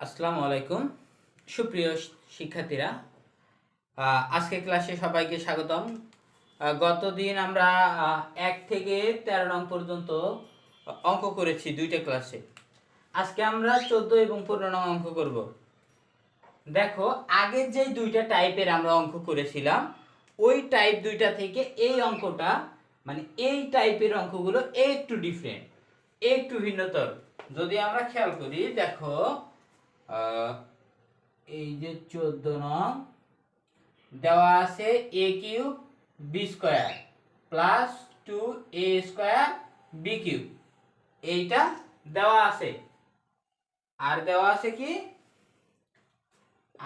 আসসালামু আলাইকুম সুপ্রিয় শিক্ষার্থীরা, আজকে ক্লাসে সবাইকে স্বাগতম। গতদিন আমরা 1 থেকে 13 নং পর্যন্ত অঙ্ক করেছি দুইটা ক্লাসে। আজকে আমরা 14 এবং 15 নং অঙ্ক করব। দেখো, আগের যে দুইটা টাইপের আমরা অঙ্ক করেছিলাম ওই টাইপ দুইটা থেকে এই অঙ্কটা, মানে এই টাইপের অঙ্কগুলো একটু ডিফারেন্ট, একটু ভিন্নতর। যদি আমরা খেয়াল করি, দেখো এই যে 14 নং দেওয়া আছে a cube b square plus 2a square b cube, এইটা দেওয়া আছে। আর দেওয়া আছে কি,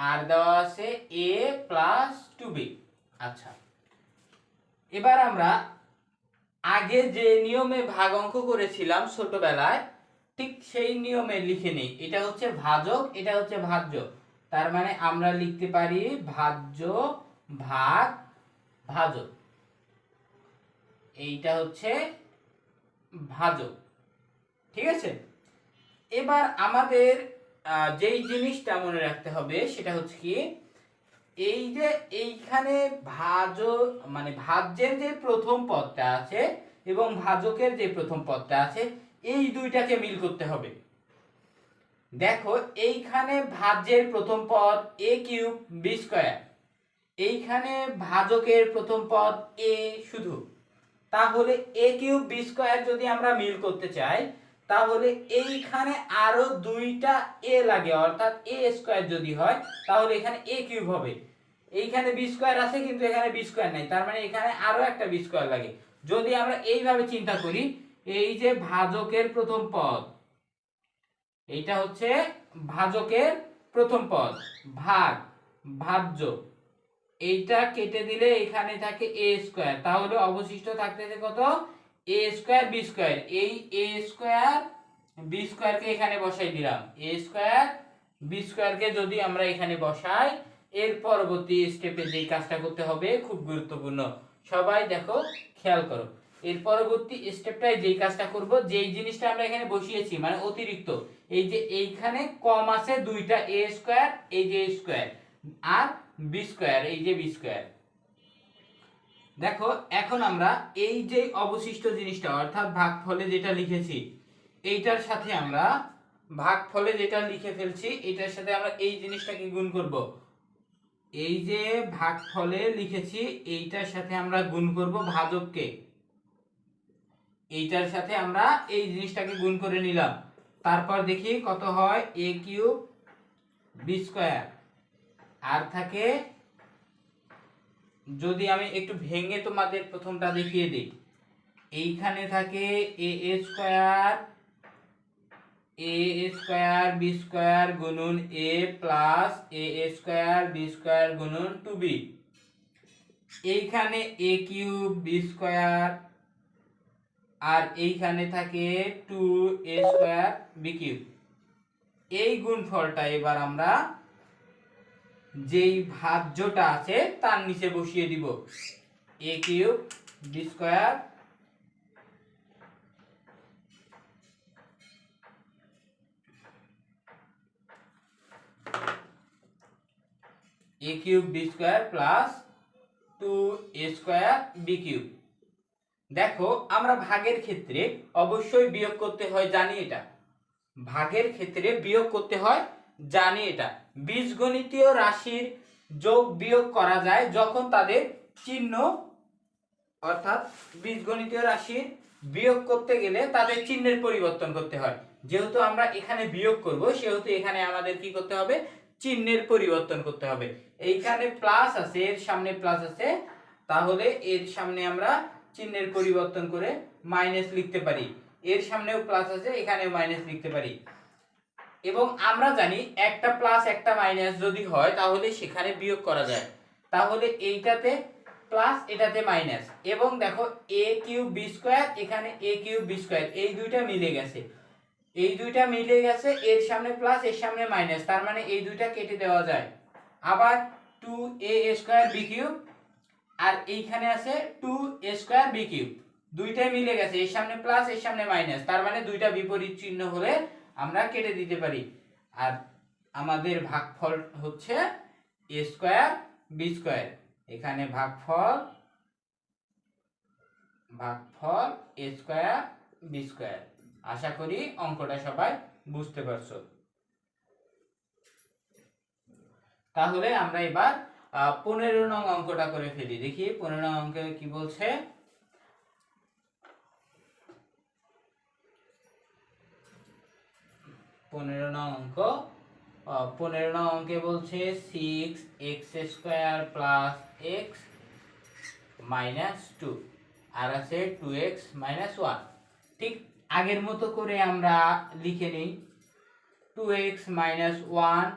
আর দেওয়া আছে a প্লাস 2b। আচ্ছা, এবার আমরা আগে যে নিয়মে ভাগ অঙ্ক করেছিলাম ছোটবেলায়, ঠিক সেই নিয়মে লিখে নেই। এটা হচ্ছে ভাজক, এটা হচ্ছে ভাজ্য। তার মানে আমরা লিখতে পারি ভাজ্য ভাগ ভাজক, এইটা হচ্ছে ভাজক। ঠিক আছে, এবার আমাদের যেই জিনিসটা মনে রাখতে হবে সেটা হচ্ছে কি, এই যে এইখানে ভাজক মানে ভাজ্যের যে প্রথম পদটা আছে এবং ভাজকের যে প্রথম পদটা আছে, এই দুইটাকে মিল করতে হবে। দেখো, এইখানে ভাজ্যের প্রথম পদ a কিউব b স্কয়ার, এইখানে ভাজকের প্রথম পদ a শুধু। তাহলে a কিউব b স্কয়ার যদি আমরা মিল করতে চাই, তাহলে এইখানে আরো দুইটা a লাগে, অর্থাৎ a স্কয়ার যদি হয় তাহলে এখানে a কিউব হবে। এইখানে b স্কয়ার আছে কিন্তু এখানে b স্কয়ার নাই, তার মানে এখানে আরো একটা b স্কয়ার লাগে। যদি আমরা এইভাবে চিন্তা করি, এই যে ভাজকের প্রথম পদ, এইটা হচ্ছে ভাজকের প্রথম পদ ভাগ ভাজ্য, এইটা কেটে দিলে এখানে থাকে a স্কয়ার, তাহলে অবশিষ্ট থাকতেছে কত, a স্কয়ার b স্কয়ার। এই a স্কয়ার b স্কয়ার কে এখানে বসাই দিলাম, a স্কয়ার b স্কয়ার কে যদি আমরা এখানে বসাই, এর পরবর্তী স্টেপে যেই কাজটা করতে হবে খুব গুরুত্বপূর্ণ, সবাই দেখো খেয়াল করো। এর পরবর্তী স্টেপটাই যেই কাজটা করব, যেই জিনিসটা আমরা এখানে বসিয়েছি মানে অতিরিক্ত, এই যে এইখানে কম আছে দুইটা a স্কয়ার, এই যে a স্কয়ার, আর b স্কয়ার, এই যে b স্কয়ার। দেখো, এখন আমরা এই যে অবশিষ্ট জিনিসটা অর্থাৎ ভাগফলে যেটা লিখেছি, এইটার সাথে আমরা ভাগফলে যেটা লিখে ফেলছি এটার সাথে আমরা এই জিনিসটাকে গুণ করব। এই যে ভাগফলে লিখেছি এইটার সাথে আমরা গুণ করব ভাজককে, এইটার সাথে আমরা এই জিনিসটাকে গুণ করে নিলাম। তারপর দেখি কত হয়, a কিউব b স্কয়ার, আর থাকে, যদি আমি একটু ভেঙে তোমাদের প্রথমটা দেখিয়ে দিই, এইখানে থাকে a স্কয়ার b স্কয়ার গুণন a plus a square b square গুণন 2b, এইখানে a কিউব b স্কয়ার, আর এইখানে থাকে 2a স্কয়ার b কিউব। এই গুণফলটা এবার আমরা যেই ভাজ্যটা আছে তার নিচে বসিয়ে দিব, a cube b square a cube b square plus 2a square b cube. দেখো, আমরা ভাগের ক্ষেত্রে অবশ্যই বিয়োগ করতে হয়, জানি এটা। ভাগের ক্ষেত্রে বিয়োগ করতে হয়, জানি এটা। বীজগণিতীয় রাশির যোগ বিয়োগ করা যায় যখন তাদের চিহ্ন, অর্থাৎ বীজগণিতীয় রাশির বিয়োগ করতে গেলে তাদের চিহ্নের পরিবর্তন করতে হয়। যেহেতু আমরা এখানে বিয়োগ করব, সেহেতু এখানে আমাদের কি করতে হবে, চিহ্নের পরিবর্তন করতে হবে। এইখানে প্লাস আছে, এর সামনে প্লাস আছে, তাহলে এর সামনে আমরা চিহ্নের পরিবর্তন করে মাইনাস লিখতে পারি। এর সামনেও প্লাস আছে, এখানেও মাইনাস লিখতে পারি। এবং আমরা জানি একটা প্লাস একটা মাইনাস যদি হয় তাহলে সেখানে বিয়োগ করা যায়। তাহলে এইটাতে প্লাস এটাতে মাইনাস, এবং দেখো a কিউব b স্কয়ার, এখানে a কিউব b স্কয়ার, এই দুইটা মিলে গেছে, এই দুইটা মিলে গেছে, এর সামনে প্লাস এর সামনে মাইনাস, তার মানে এই দুইটা কেটে দেওয়া যায়। আবার 2a স্কয়ার b কিউব, আর এইখানে আছে 2a স্কয়ার b কিউব, দুইটাই মিলে গেছে, এর সামনে প্লাস এর সামনে মাইনাস, তার মানে দুইটা বিপরীত চিহ্ন হলে আমরা কেটে দিতে পারি। আর আমাদের ভাগফল হচ্ছে a স্কয়ার b স্কয়ার। এখানে ভাগফল a স্কয়ার b স্কয়ার। আশা করি অঙ্কটা সবাই বুঝতে পারছো। তাহলে আমরা এবার 15 নং অঙ্কটা করে ফেলি। দেখি 15 নং অঙ্কে কি বলছে। 15 নং অঙ্ক 15 নং অঙ্কে বলছে 6x square plus x minus 2 আর আছে 2x মাইনাস 1। ঠিক আগের মতো করে আমরা লিখে নিই 2x মাইনাস 1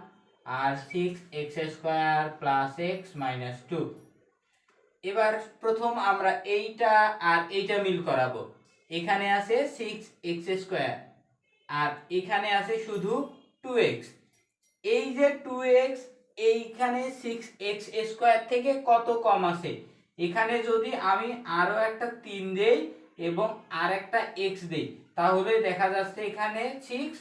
আর 6x square plus x minus 2। এবার প্রথম আমরা এইটা আর এইটা মিল করাবো। এখানে আছে 6x স্কয়ার আর এখানে আছে শুধু 2x। এই যে 2x এইখানে 6x স্কয়ার থেকে কত কম আছে, এখানে যদি আমি আরো একটা 3 দেই এবং আর একটা x দেই তাহলে দেখা যাচ্ছে এখানে 6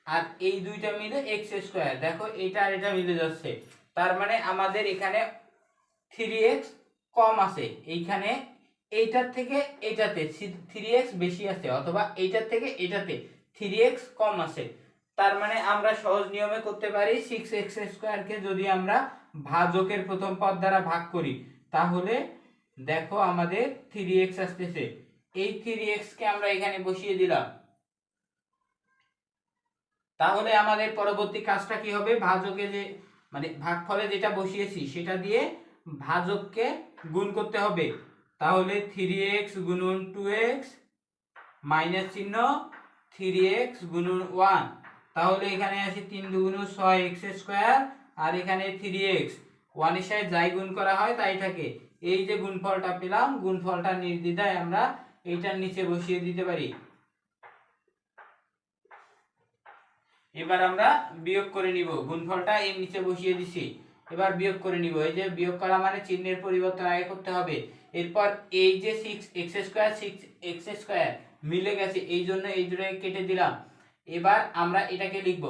আর এই দুইটা মিলে x স্কয়ার। দেখো এটা আর এটা মিলে যাচ্ছে, তার মানে আমাদের এখানে 3x কম আছে। এইখানে এইটার থেকে এটাতে 3x বেশি আছে অথবা এইটার থেকে এটাতে 3x কম আছে। তার মানে আমরা সহজ নিয়মে করতে পারি 6x স্কয়ার কে যদি আমরা ভাজকের প্রথম পদ দ্বারা ভাগ করি তাহলে দেখো আমাদের 3x আসতেছে। এই 3x কে আমরা এখানে বসিয়ে দিলাম। তাহলে আমাদের পরবর্তী কাজটা কি হবে, ভাজকে যে মানে ভাগফলে যেটা বসিয়েছি সেটা দিয়ে ভাজককে গুণ করতে হবে। তাহলে 3x গুণন 2x মাইনাস চিহ্ন 3x গুণন 1। তাহলে এখানে আছে 3 দুগুণ 6x স্কয়ার আর এখানে 3x 1 এর সাথে যাই গুণ করা হয় তাই থাকে। এই যে গুণফলটা পেলাম, গুণফলটা নির্দ্বিধায় আমরা এইটার নিচে বসিয়ে দিতে পারি। এবার আমরা বিয়োগ করে নিব। গুণফলটা এর নিচে বসিয়ে দিছি, এবার বিয়োগ করে নিব। এই যে বিয়োগ করা মানে চিহ্নের পরিবর্তন আগে করতে হবে। এরপর এই যে 6x স্কয়ার 6x স্কয়ার মিলে গেছে এই জন্য এই দুটোকে কেটে দিলাম। এবার আমরা এটাকে লিখব।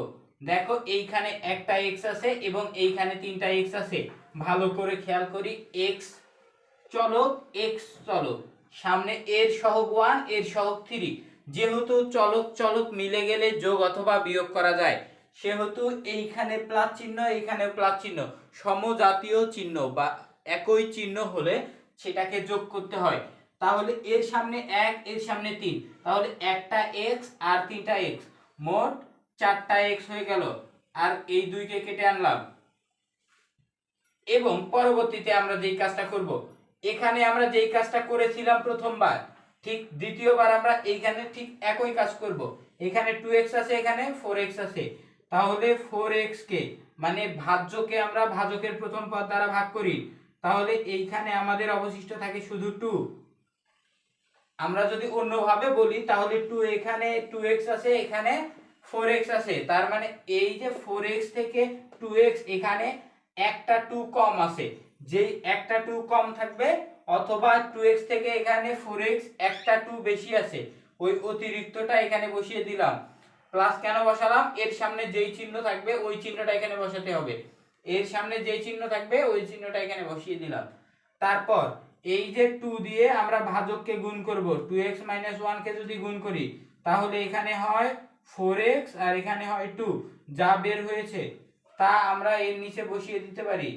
দেখো এইখানে একটা x আছে এবং এইখানে তিনটা x আছে। ভালো করে খেয়াল করি, x চলক x চলক, সামনে এর সহগ 1 এর সহগ 3। যেহেতু চলক চলক মিলে গেলে যোগ অথবা বিয়োগ করা যায়, সেহেতু এইখানে প্লাস চিহ্ন এইখানে প্লাস চিহ্ন, সমজাতীয় চিহ্ন বা একই চিহ্ন হলে সেটাকে যোগ করতে হয়। তাহলে এর সামনে 1 এর সামনে 3, তাহলে একটা x আর তিনটা x, মোট 4টা x হয়ে গেল। আর এই দুইকে কেটে আনলাম এবং পরবর্তীতে আমরা যেই কাজটা করব, এখানে আমরা যেই কাজটা করেছিলাম প্রথমবার ঠিক দ্বিতীয়বার আমরা এইখানে ঠিক একই কাজ করব। এখানে 2x আছে এখানে 4x আছে, তাহলে 4x কে মানে ভাজ্যকে আমরা ভাজকের প্রথম পদ দ্বারা ভাগ করি, তাহলে এইখানে আমাদের অবশিষ্ট থাকে শুধু 2। আমরা যদি অন্যভাবে বলি তাহলে 2 এখানে 2x আছে এখানে 4x আছে, তার মানে এই যে 4x থেকে 2x এখানে একটা 2 কম আছে, যেই একটা 2 কম থাকবে অথবা 2x থেকে এখানে 4x একটা 2 বেশি আছে, ওই অতিরিক্তটা এখানে বসিয়ে দিলাম। প্লাস কেন বসালাম, এর সামনে যেই চিহ্ন থাকবে ওই চিহ্নটা এখানে বসাতে হবে। এর সামনে যেই চিহ্ন থাকবে ওই চিহ্নটা এখানে বসিয়ে দিলাম। তারপর এই যে 2 দিয়ে আমরা ভাজককে গুণ করব। 2x - 1 কে যদি গুণ করি তাহলে এখানে হয় 4x আর এখানে হয় 2, যা বের হয়েছে তা আমরা এর নিচে বসিয়ে দিতে পারি।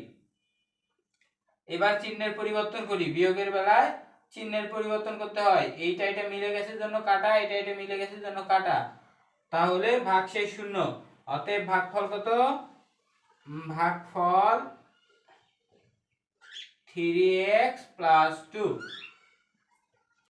এবার চিহ্নের পরিবর্তন করি। বিয়োগের বেলায় চিহ্নের পরিবর্তন করতে হয়। এইটা এটা মিলে গেছে জন্য কাটা, এটা এটা মিলে গেছে জন্য কাটা, তাহলে ভাগশেষ 0। অতএব ভাগফল কত, ভাগফল 3x + 2।